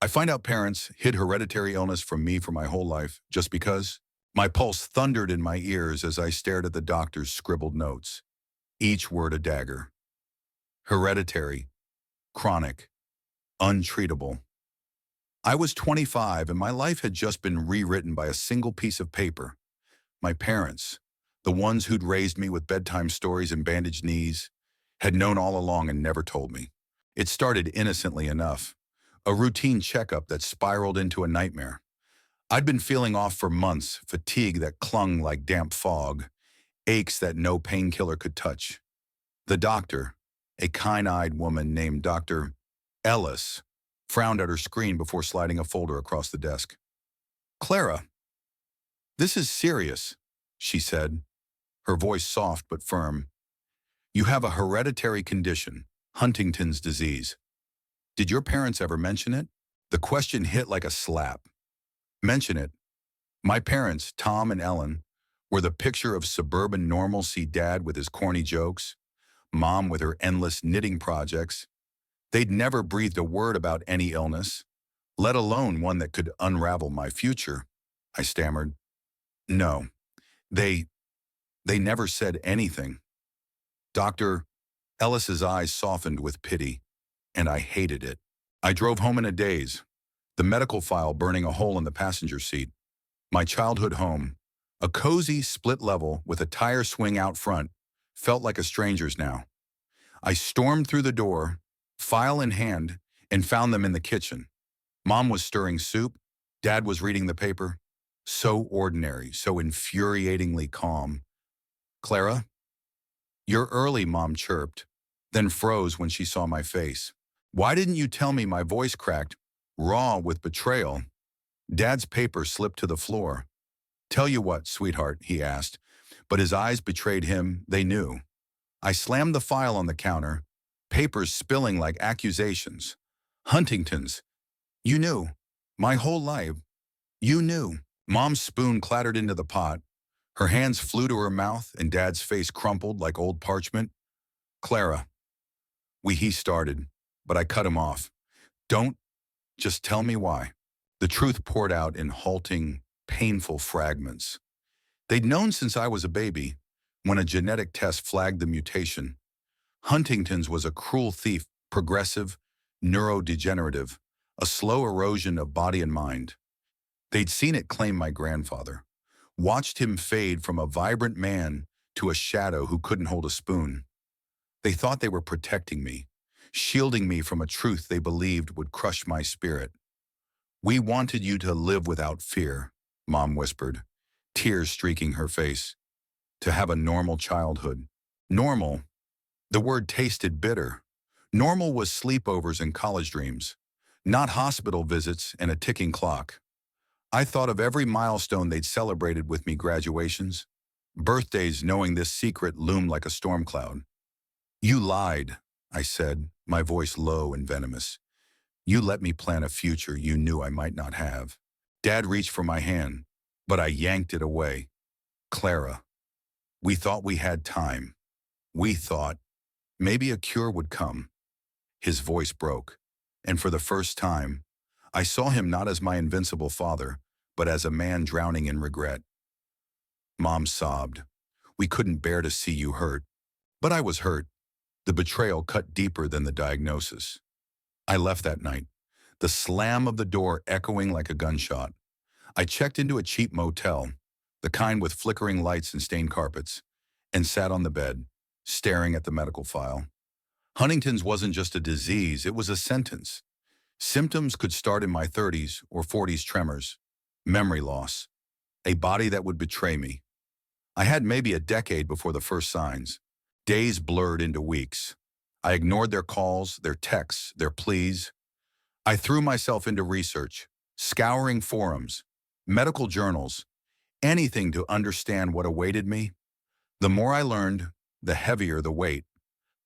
I find out parents hid hereditary illness from me for my whole life just because. My pulse thundered in my ears as I stared at the doctor's scribbled notes, each word a dagger. Hereditary, chronic, untreatable. I was 25 and my life had just been rewritten by a single piece of paper. My parents, the ones who'd raised me with bedtime stories and bandaged knees, had known all along and never told me. It started innocently enough, a routine checkup that spiraled into a nightmare. I'd been feeling off for months, fatigue that clung like damp fog, aches that no painkiller could touch. The doctor, a kind-eyed woman named Dr. Ellis, frowned at her screen before sliding a folder across the desk. "Clara, this is serious," she said, her voice soft but firm. "You have a hereditary condition, Huntington's disease. Did your parents ever mention it?" The question hit like a slap. Mention it. My parents, Tom and Ellen, were the picture of suburban normalcy: dad with his corny jokes, mom with her endless knitting projects. They'd never breathed a word about any illness, let alone one that could unravel my future. I stammered. "No, they never said anything." Dr. Ellis's eyes softened with pity, and I hated it. I drove home in a daze, the medical file burning a hole in the passenger seat. My childhood home, a cozy split level with a tire swing out front, felt like a stranger's now. I stormed through the door, file in hand, and found them in the kitchen. Mom was stirring soup. Dad was reading the paper. So ordinary, so infuriatingly calm. "Clara?" "You're early," Mom chirped, then froze when she saw my face. "Why didn't you tell me?" My voice cracked, raw with betrayal. Dad's paper slipped to the floor. "Tell you what, sweetheart," he asked, but his eyes betrayed him. They knew. I slammed the file on the counter, papers spilling like accusations. "Huntington's. You knew. My whole life. You knew." Mom's spoon clattered into the pot. Her hands flew to her mouth and Dad's face crumpled like old parchment. "Clara." He started, but I cut him off. "Don't. Just tell me why." The truth poured out in halting, painful fragments. They'd known since I was a baby, when a genetic test flagged the mutation. Huntington's was a cruel thief, progressive, neurodegenerative, a slow erosion of body and mind. They'd seen it claim my grandfather, watched him fade from a vibrant man to a shadow who couldn't hold a spoon. They thought they were protecting me, shielding me from a truth they believed would crush my spirit. "We wanted you to live without fear," Mom whispered, tears streaking her face. "To have a normal childhood." Normal. The word tasted bitter. Normal was sleepovers and college dreams, not hospital visits and a ticking clock. I thought of every milestone they'd celebrated with me: graduations, birthdays, knowing this secret loomed like a storm cloud. "You lied," I said, my voice low and venomous. "You let me plan a future you knew I might not have." Dad reached for my hand, but I yanked it away. "Clara, we thought we had time. We thought maybe a cure would come." His voice broke, and for the first time, I saw him not as my invincible father, but as a man drowning in regret. Mom sobbed. "We couldn't bear to see you hurt." But I was hurt. The betrayal cut deeper than the diagnosis. I left that night, the slam of the door echoing like a gunshot. I checked into a cheap motel, the kind with flickering lights and stained carpets, and sat on the bed, staring at the medical file. Huntington's wasn't just a disease, it was a sentence. Symptoms could start in my 30s or 40s: tremors, memory loss, a body that would betray me. I had maybe a decade before the first signs. Days blurred into weeks. I ignored their calls, their texts, their pleas. I threw myself into research, scouring forums, medical journals, anything to understand what awaited me. The more I learned, the heavier the weight.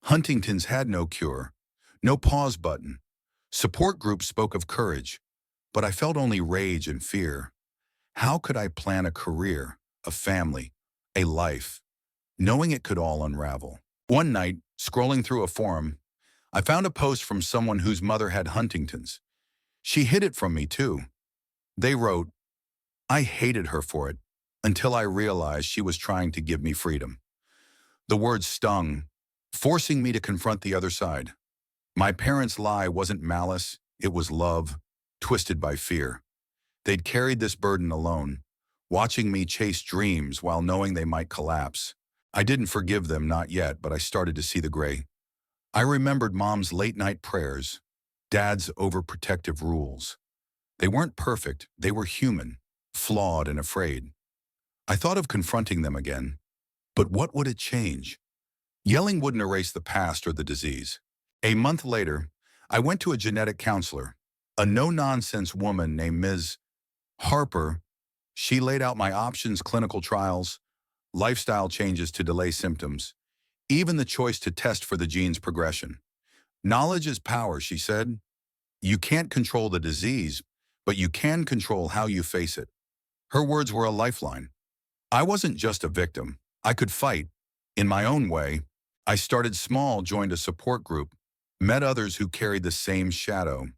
Huntington's had no cure, no pause button. Support groups spoke of courage, but I felt only rage and fear. How could I plan a career, a family, a life, knowing it could all unravel? One night, scrolling through a forum, I found a post from someone whose mother had Huntington's. She hid it from me too. They wrote, I hated her for it until I realized she was trying to give me freedom. The words stung, forcing me to confront the other side. My parents' lie wasn't malice, it was love, twisted by fear. They'd carried this burden alone, watching me chase dreams while knowing they might collapse. I didn't forgive them, not yet, but I started to see the gray. I remembered Mom's late-night prayers, Dad's overprotective rules. They weren't perfect, they were human, flawed and afraid. I thought of confronting them again, but what would it change? Yelling wouldn't erase the past or the disease. A month later, I went to a genetic counselor, a no-nonsense woman named Ms. Harper. She laid out my options, clinical trials, lifestyle changes to delay symptoms, even the choice to test for the gene's progression. Knowledge is power, she said. You can't control the disease, but you can control how you face it. Her words were a lifeline. I wasn't just a victim. I could fight. In my own way, I started small, joined a support group, met others who carried the same shadow.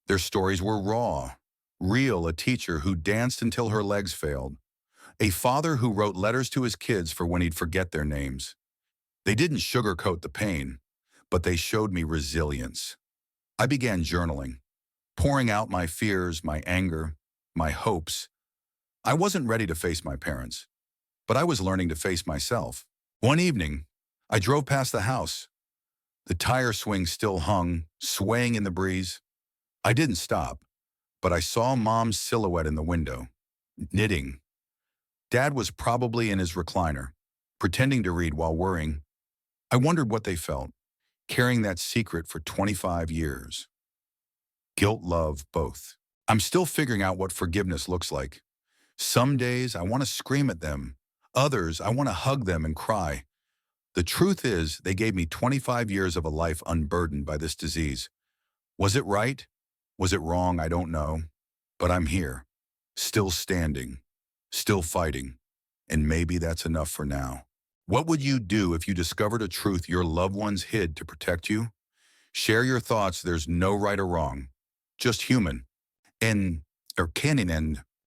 Their stories were raw, real, a teacher who danced until her legs failed, a father who wrote letters to his kids for when he'd forget their names. They didn't sugarcoat the pain, but they showed me resilience. I began journaling, pouring out my fears, my anger, my hopes. I wasn't ready to face my parents, but I was learning to face myself. One evening, I drove past the house. The tire swing still hung, swaying in the breeze. I didn't stop, but I saw Mom's silhouette in the window, knitting. Dad was probably in his recliner, pretending to read while worrying. I wondered what they felt, carrying that secret for 25 years. Guilt, love, both. I'm still figuring out what forgiveness looks like. Some days I want to scream at them. Others, I want to hug them and cry. The truth is, they gave me 25 years of a life unburdened by this disease. Was it right? Was it wrong? I don't know. But I'm here, still standing, still fighting. And maybe that's enough for now. What would you do if you discovered a truth your loved ones hid to protect you? Share your thoughts. There's no right or wrong, just human. And, or canon and